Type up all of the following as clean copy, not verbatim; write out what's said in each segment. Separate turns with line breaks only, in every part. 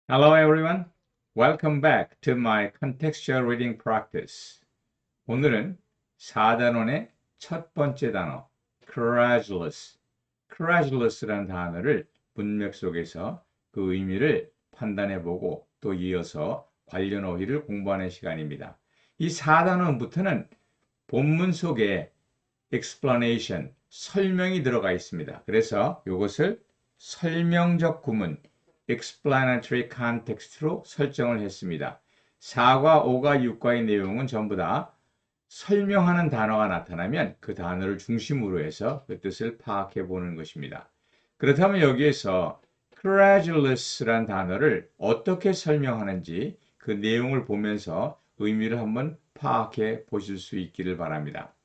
Hello everyone. Welcome back to my contextual reading practice. 오늘은 4단원의 첫 번째 단어, courageous라는 단어를 문맥 속에서 그 의미를 판단해보고 또 이어서 관련 어휘를 공부하는 시간입니다. 이 4단원부터는 본문 속에 explanation, 설명이 들어가 있습니다. 그래서 이것을 설명적 구문, explanatory context로 설정을 했습니다. 4과 5과 6과의 내용은 전부 다 설명하는 단어가 나타나면 그 단어를 중심으로 해서 그 뜻을 파악해 보는 것입니다. 그렇다면 여기에서 courageous라는 단어를 어떻게 설명하는지 그 내용을 보면서 의미를 한번 파악해 보실 수 있기를 바랍니다.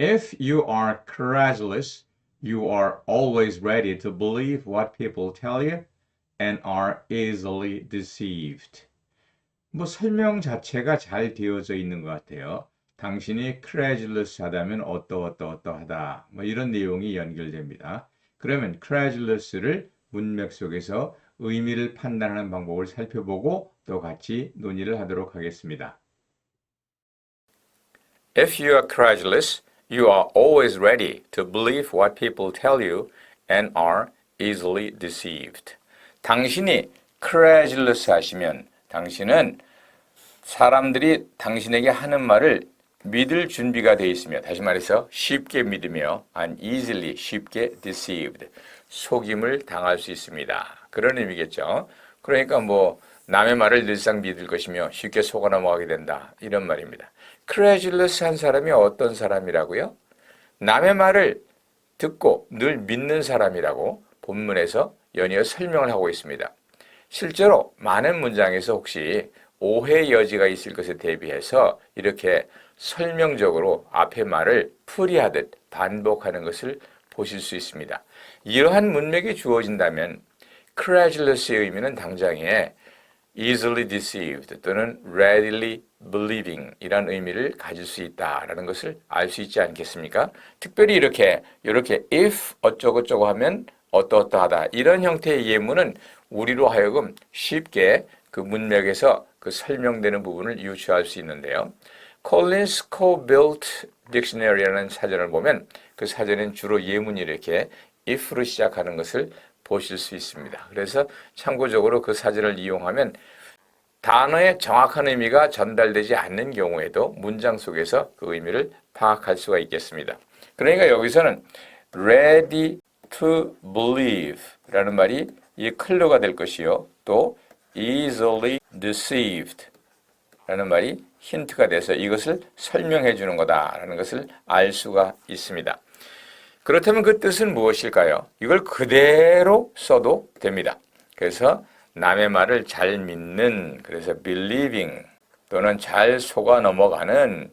If you are courageous, you are always ready to believe what people tell you and are easily deceived. 설명 자체가 잘 되어져 있는 것 같아요. 당신이 courageous하다면 어떠하다. 이런 내용이 연결됩니다. 그러면 courageous를 문맥 속에서 의미를 판단하는 방법을 살펴보고 또 같이 논의를 하도록 하겠습니다.
If you are courageous, you are always ready to believe what people tell you and are easily deceived. 당신이 courageous 하시면 당신은 사람들이 당신에게 하는 말을 믿을 준비가 되어 있으며, 다시 말해서 쉽게 믿으며 and easily, 쉽게 deceived, 속임을 당할 수 있습니다. 그런 의미겠죠. 그러니까 남의 말을 늘상 믿을 것이며 쉽게 속아 넘어가게 된다, 이런 말입니다. courageous 한 사람이 어떤 사람이라고요? 남의 말을 듣고 늘 믿는 사람이라고 본문에서 연이어 설명을 하고 있습니다. 실제로 많은 문장에서 혹시 오해 여지가 있을 것에 대비해서 이렇게 설명적으로 앞의 말을 풀이하듯 반복하는 것을 보실 수 있습니다. 이러한 문맥이 주어진다면 courageous의 의미는 당장에 easily deceived 또는 readily believing 이란 의미를 가질 수 있다라는 것을 알 수 있지 않겠습니까? 특별히 이렇게 if 어쩌고저쩌고 하면 어떠하다 이런 형태의 예문은 우리로 하여금 쉽게 그 문맥에서 그 설명되는 부분을 유추할 수 있는데요. Collins Co-Built Dictionary라는 사전을 보면 그 사전엔 주로 예문이 이렇게 if로 시작하는 것을 보실 수 있습니다. 그래서 참고적으로 그 사전을 이용하면 단어의 정확한 의미가 전달되지 않는 경우에도 문장 속에서 그 의미를 파악할 수가 있겠습니다. 그러니까 여기서는 ready to believe 라는 말이 이 클루가 될 것이요. 또 easily deceived 라는 말이 힌트가 돼서 이것을 설명해 주는 거다라는 것을 알 수가 있습니다. 그렇다면 그 뜻은 무엇일까요? 이걸 그대로 써도 됩니다. 그래서 남의 말을 잘 믿는, 그래서 believing 또는 잘 속아 넘어가는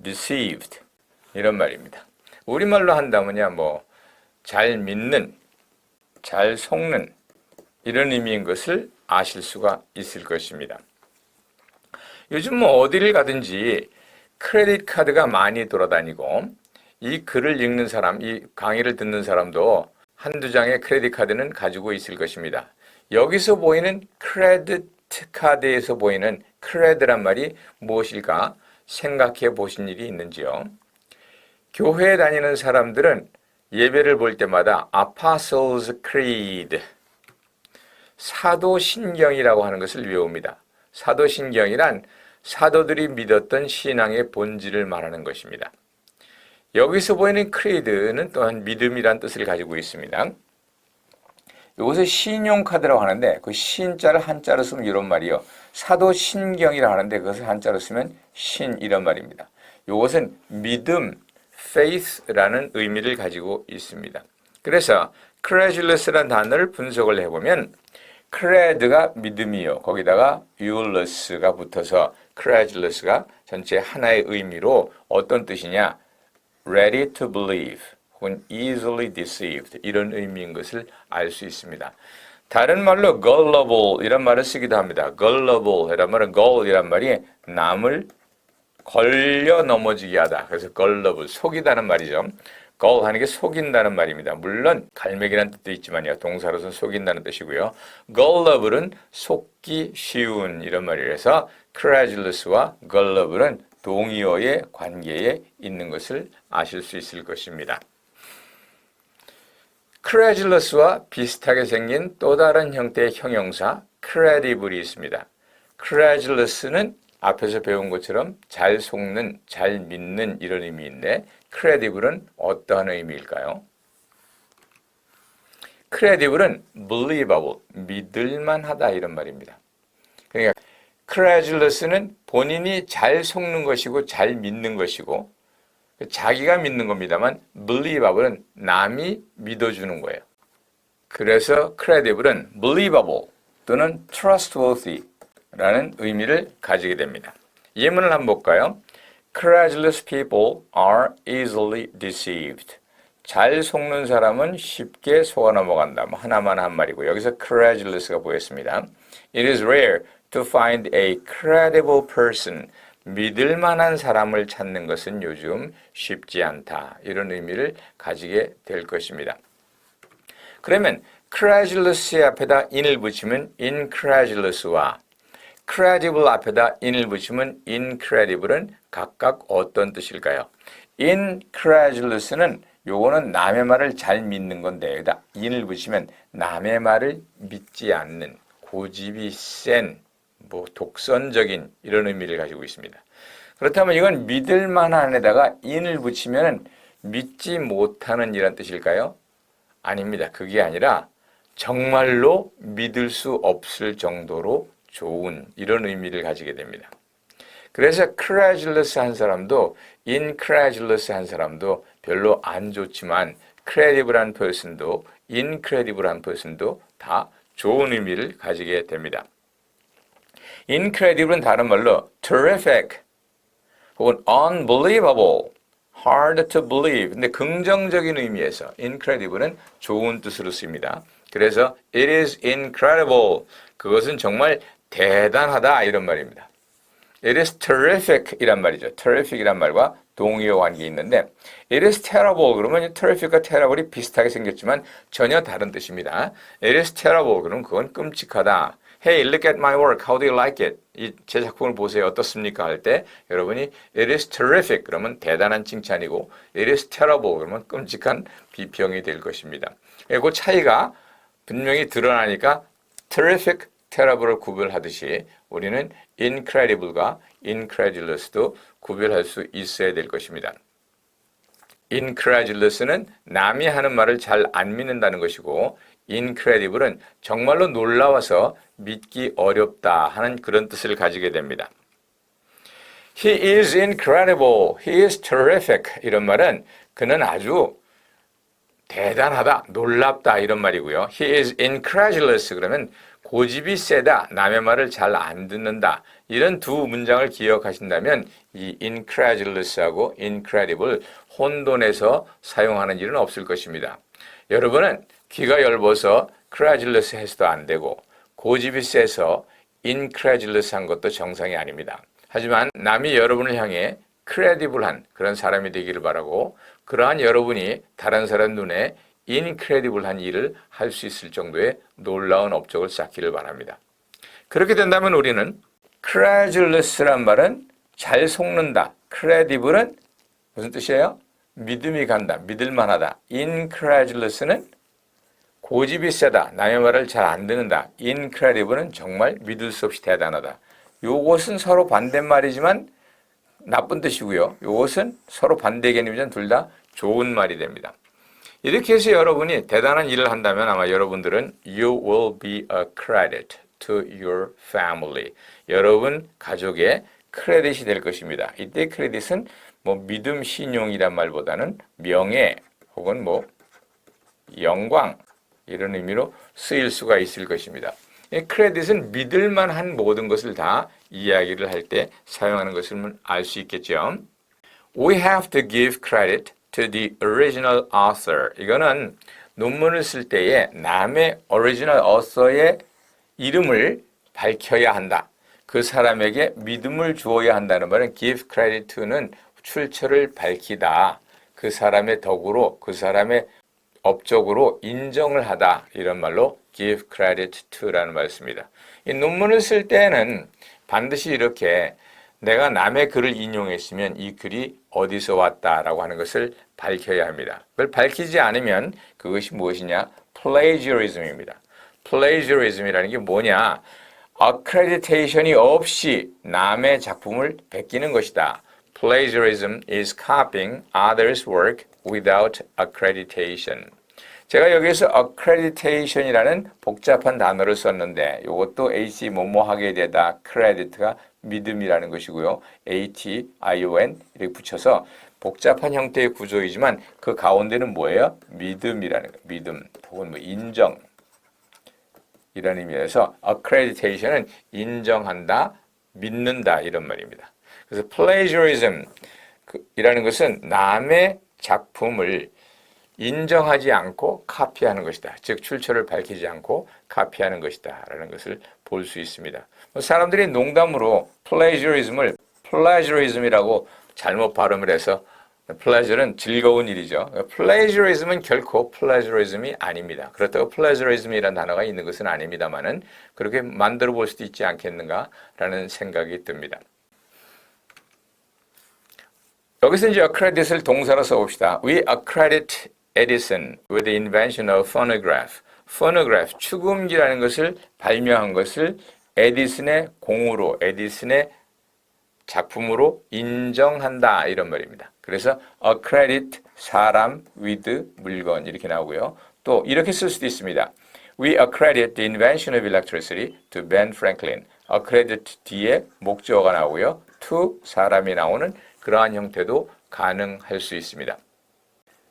deceived 이런 말입니다. 우리말로 한다면야 잘 믿는, 잘 속는 이런 의미인 것을 아실 수가 있을 것입니다. 요즘 어디를 가든지 크레딧 카드가 많이 돌아다니고 이 글을 읽는 사람, 이 강의를 듣는 사람도 한두 장의 크레딧 카드는 가지고 있을 것입니다. 여기서 보이는 크레딧 카드에서 보이는 크레드란 말이 무엇일까 생각해 보신 일이 있는지요? 교회에 다니는 사람들은 예배를 볼 때마다 Apostles' Creed, 사도신경이라고 하는 것을 외웁니다. 사도신경이란 사도들이 믿었던 신앙의 본질을 말하는 것입니다. 여기서 보이는 creed는 또한 믿음이란 뜻을 가지고 있습니다. 이것을 신용카드라고 하는데 그 신자를 한자로 쓰면 이런 말이요. 사도신경이라고 하는데 그것을 한자로 쓰면 신 이런 말입니다. 이것은 믿음, faith라는 의미를 가지고 있습니다. 그래서 courageous라는 단어를 분석을 해보면 cred가 믿음이요. 거기다가 euless가 붙어서 courageous가 전체 하나의 의미로 어떤 뜻이냐? ready to believe 혹은 easily deceived 이런 의미인 것을 알 수 있습니다. 다른 말로 gullible 이란 말을 쓰기도 합니다. gullible 이란 말은 gull 이란 말이 남을 걸려 넘어지게 하다. 그래서 gullible 속이다는 말이죠. gull 하는 게 속인다는 말입니다. 물론 갈매기라는 뜻도 있지만요. 동사로서는 속인다는 뜻이고요. gullible은 속기 쉬운 이런 말이라서 credulous와 gullible은 동의어의 관계에 있는 것을 아실 수 있을 것입니다. credulous와 비슷하게 생긴 또 다른 형태의 형용사 credible이 있습니다. credulous는 앞에서 배운 것처럼 잘 속는, 잘 믿는 이런 의미인데 credible은 어떠한 의미일까요? credible은 believable, 믿을만하다 이런 말입니다. 그러니까 credulous는 본인이 잘 속는 것이고 잘 믿는 것이고 자기가 믿는 겁니다만 believeable은 남이 믿어주는 거예요. 그래서 credible은 believable 또는 trustworthy 라는 의미를 가지게 됩니다. 예문을 한번 볼까요? Credulous people are easily deceived. 잘 속는 사람은 쉽게 속아 넘어간다. 뭐 하나만 한 말이고 여기서 credulous가 보였습니다. It is rare to find a credible person. 믿을 만한 사람을 찾는 것은 요즘 쉽지 않다. 이런 의미를 가지게 될 것입니다. 그러면 credulous의 앞에다 in을 붙이면 incredulous와 credible 앞에다 in을 붙이면 incredible은 각각 어떤 뜻일까요? incredulous는 요거는 남의 말을 잘 믿는 건데 여기다 in을 붙이면 남의 말을 믿지 않는 고집이 센 뭐 독선적인 이런 의미를 가지고 있습니다. 그렇다면 이건 믿을 만한에다가 in을 붙이면 믿지 못하는 이란 뜻일까요? 아닙니다. 그게 아니라 정말로 믿을 수 없을 정도로 좋은 이런 의미를 가지게 됩니다. 그래서 credulous 한 사람도 incredulous 한 사람도 별로 안 좋지만 credible한 person도 incredible한 person도 다 좋은 의미를 가지게 됩니다. incredible은 다른 말로 terrific 혹은 unbelievable, hard to believe. 근데 긍정적인 의미에서 incredible은 좋은 뜻으로 씁니다. 그래서 it is incredible. 그것은 정말 대단하다 이런 말입니다. It is terrific 이란 말이죠. terrific 이란 말과 동의어 관계가 있는데 it is terrible 그러면 terrific과 terrible이 비슷하게 생겼지만 전혀 다른 뜻입니다. it is terrible 그러면 그건 끔찍하다. Hey, look at my work. How do you like it? 제 작품을 보세요. 어떻습니까? 할 때 여러분이 it is terrific 그러면 대단한 칭찬이고 it is terrible 그러면 끔찍한 비평이 될 것입니다. 그 차이가 분명히 드러나니까 terrific, terrible을 구별하듯이 우리는 incredible과 incredulous도 구별할 수 있어야 될 것입니다. incredulous는 남이 하는 말을 잘 안 믿는다는 것이고 incredible은 정말로 놀라워서 믿기 어렵다 하는 그런 뜻을 가지게 됩니다. He is incredible. He is terrific. 이런 말은 그는 아주 대단하다, 놀랍다 이런 말이고요. He is incredulous 그러면 고집이 세다, 남의 말을 잘 안 듣는다. 이런 두 문장을 기억하신다면 이 incredulous하고 incredible 혼돈해서 사용하는 일은 없을 것입니다. 여러분은 귀가 얇아서 credulous 해서도 안 되고 고집이 세서 incredulous 한 것도 정상이 아닙니다. 하지만 남이 여러분을 향해 credible한 그런 사람이 되기를 바라고 그러한 여러분이 다른 사람 눈에 incredible한 일을 할 수 있을 정도의 놀라운 업적을 쌓기를 바랍니다. 그렇게 된다면 우리는 credulous란 말은 잘 속는다. credible은 무슨 뜻이에요? 믿음이 간다. 믿을만하다. incredulous는 고집이 세다. 남의 말을 잘 안 듣는다. incredible은 정말 믿을 수 없이 대단하다. 요것은 서로 반대말이지만 나쁜 뜻이고요. 요것은 서로 반대 개념이지만 둘 다 좋은 말이 됩니다. 이렇게 해서 여러분이 대단한 일을 한다면 아마 여러분들은 You will be a credit to your family. 여러분 가족의 크레딧이 될 것입니다. 이때 크레딧은 뭐 믿음, 신용이란 말보다는 명예 혹은 뭐 영광 이런 의미로 쓰일 수가 있을 것입니다. 이 크레딧은 믿을만한 모든 것을 다 이야기를 할 때 사용하는 것을 알 수 있겠죠. We have to give credit to the original author. 이거는 논문을 쓸 때에 남의 original author의 이름을 밝혀야 한다. 그 사람에게 믿음을 주어야 한다는 말은 give credit to는 출처를 밝히다. 그 사람의 덕으로 그 사람의 업적으로 인정을 하다 이런 말로 give credit to라는 말을 씁니다. 이 논문을 쓸 때는 반드시 이렇게 내가 남의 글을 인용했으면 이 글이 어디서 왔다라고 하는 것을 밝혀야 합니다. 그걸 밝히지 않으면 그것이 무엇이냐? plagiarism입니다. plagiarism이라는 게 뭐냐? accreditation이 없이 남의 작품을 베끼는 것이다. Plagiarism is copying others' work without accreditation. 제가 여기서 accreditation이라는 복잡한 단어를 썼는데 이것도 AC 뭐뭐 하게 되다 credit가 믿음이라는 것이고요. ATION 이렇게 붙여서 복잡한 형태의 구조이지만 그 가운데는 뭐예요? 믿음이라는 거예요. 믿음 혹은 뭐 인정 이런 의미에서 accreditation은 인정한다, 믿는다 이런 말입니다. 그래서 plagiarism 이라는 것은 남의 작품을 인정하지 않고 카피하는 것이다. 즉 출처를 밝히지 않고 카피하는 것이다 라는 것을 볼 수 있습니다. 사람들이 농담으로 plagiarism을 plagiarism이라고 잘못 발음을 해서 pleasure는 즐거운 일이죠. plagiarism은 결코 plagiarism이 아닙니다. 그렇다고 plagiarism이라는 단어가 있는 것은 아닙니다만은 그렇게 만들어 볼 수도 있지 않겠는가라는 생각이 듭니다. 여기서 이제 accredit을 동사로 써봅시다. We accredit Edison with the invention of phonograph. phonograph, 축음기라는 것을 발명한 것을 에디슨의 공으로, 에디슨의 작품으로 인정한다 이런 말입니다. 그래서 accredit, 사람, with, 물건 이렇게 나오고요. 또 이렇게 쓸 수도 있습니다. We accredit the invention of electricity to Ben Franklin. accredit 뒤에 목적어가 나오고요. to, 사람이 나오는 그러한 형태도 가능할 수 있습니다.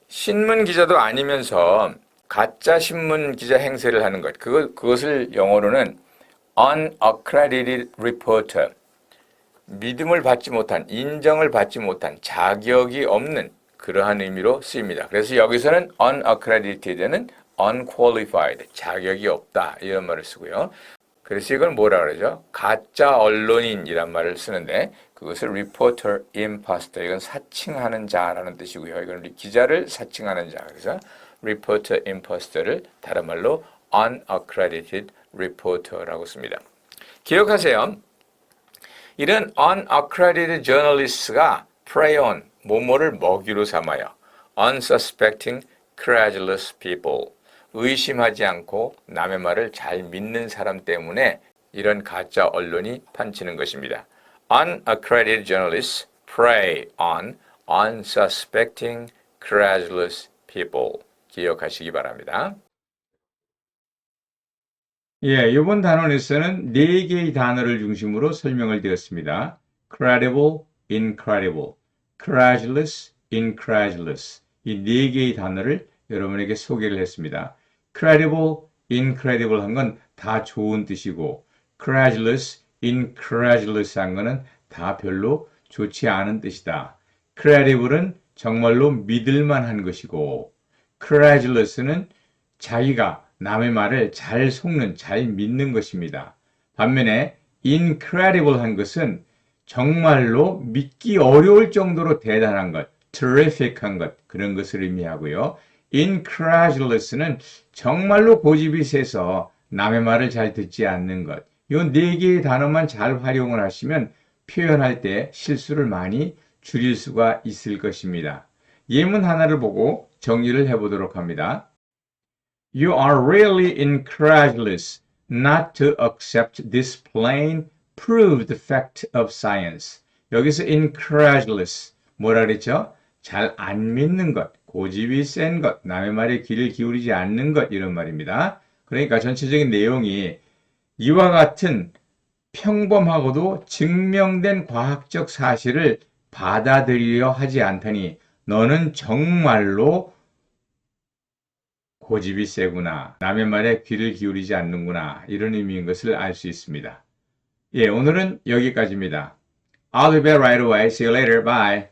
신문 기자도 아니면서 가짜 신문 기자 행세를 하는 것, 그것을 영어로는 unaccredited reporter, 믿음을 받지 못한, 인정을 받지 못한, 자격이 없는 그러한 의미로 쓰입니다. 그래서 여기서는 unaccredited는 unqualified, 자격이 없다 이런 말을 쓰고요. 그래서 이걸 뭐라 그러죠? 가짜 언론인이란 말을 쓰는데 그것을 reporter imposter, 이건 사칭하는 자라는 뜻이고요. 이건 기자를 사칭하는 자. 그래서 reporter imposter를 다른 말로 unaccredited reporter라고 씁니다. 기억하세요. 이런 unaccredited journalist가 prey on, 뭐뭐를 먹이로 삼아요. unsuspecting, credulous people. 의심하지 않고 남의 말을 잘 믿는 사람 때문에 이런 가짜 언론이 판치는 것입니다. Unaccredited journalists prey on unsuspecting, credulous people. 기억하시기 바랍니다.
예, 이번 단원에서는 4개의 단어를 중심으로 설명을 드렸습니다. credible, incredible, credulous, incredulous. 이 4개의 단어를 여러분에게 소개를 했습니다. credible, incredible 한 건 다 좋은 뜻이고 credulous, incredulous 한 거는 다 별로 좋지 않은 뜻이다. credible은 정말로 믿을만한 것이고 credulous는 자기가 남의 말을 잘 속는, 잘 믿는 것입니다. 반면에 incredible 한 것은 정말로 믿기 어려울 정도로 대단한 것, terrific한 것, 그런 것을 의미하고요. incredulous는 정말로 고집이 세서 남의 말을 잘 듣지 않는 것. 이 4개의 단어만 잘 활용을 하시면 표현할 때 실수를 많이 줄일 수가 있을 것입니다. 예문 하나를 보고 정리를 해보도록 합니다. You are really incredulous not to accept this plain proved fact of science. 여기서 incredulous, 뭐라 그랬죠? 잘 안 믿는 것, 고집이 센 것, 남의 말에 귀를 기울이지 않는 것 이런 말입니다. 그러니까 전체적인 내용이 이와 같은 평범하고도 증명된 과학적 사실을 받아들이려 하지 않다니 너는 정말로 고집이 세구나. 남의 말에 귀를 기울이지 않는구나. 이런 의미인 것을 알 수 있습니다. 예, 오늘은 여기까지입니다. I'll be back right away. See you later. Bye.